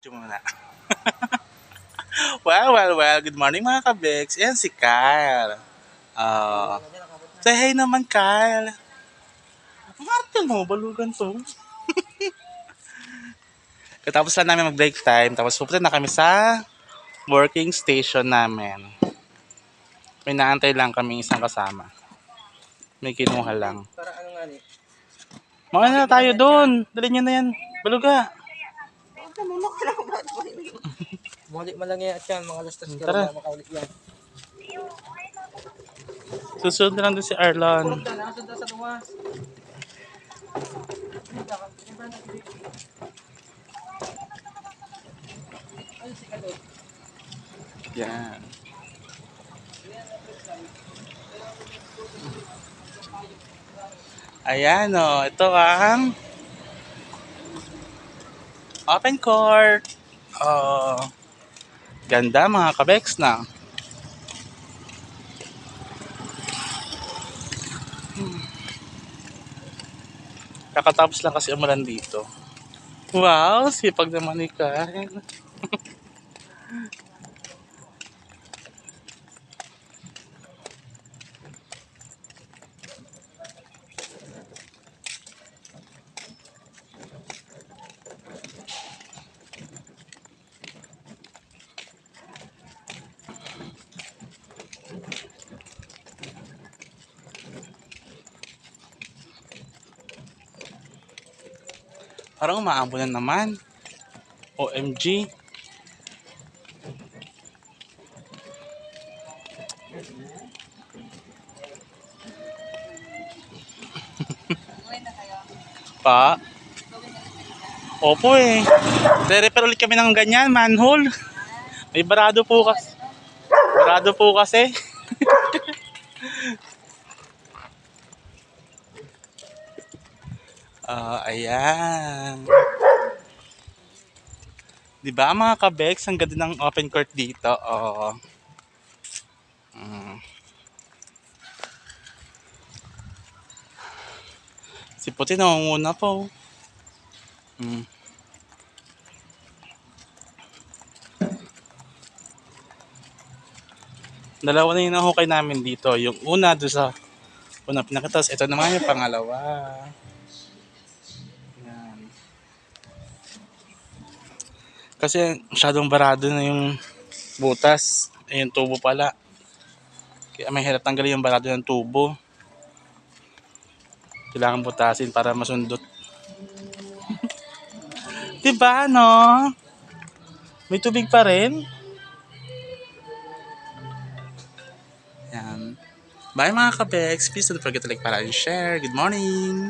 Video muna. Well. Good morning mga kabex. Yan si Kyle. Say hey naman, Kyle. Marte mo, balugan to. Katapos lang namin mag-break time. Tapos pupunta na kami sa working station namin. May naantay lang kami isang kasama. May kinuha lang. Para ano nga ni? Mga na tayo doon. Dali nyo na yan. Baluga. Muli lang yan at yan, mga lastas ka Tara. rin makaulit yan. Susunod na lang doon si Arlon. Purok na, nasunod sa luwas. Ay, si Kado. Yan. Ayan o. Ito ang open court. Ganda mga kabex na. Kakatapos lang kasi umulan dito. Wow, sipag naman ni Kyle. Parang umaambon na naman. OMG. Pa? Opo eh. Re-repair ulit kami ng ganyan, manhole. May barado po kasi. Barado po kasi. Ayan. Diba mga kabex, ang ganda ng open court dito. Si Puti nangunguna po. Dalawa na yung nahukay namin dito. Yung una doon sa una pinakatas. Ito naman yung pangalawa. Yan. Kasi masyadong barado na yung butas. Yung tubo pala. Kaya may hirap tanggalin yung barado ng tubo. Kailangan butasin para masundot. Diba, no? May tubig pa rin. Yan. Bye mga kabex. Please don't forget to like, para, and share. Good morning.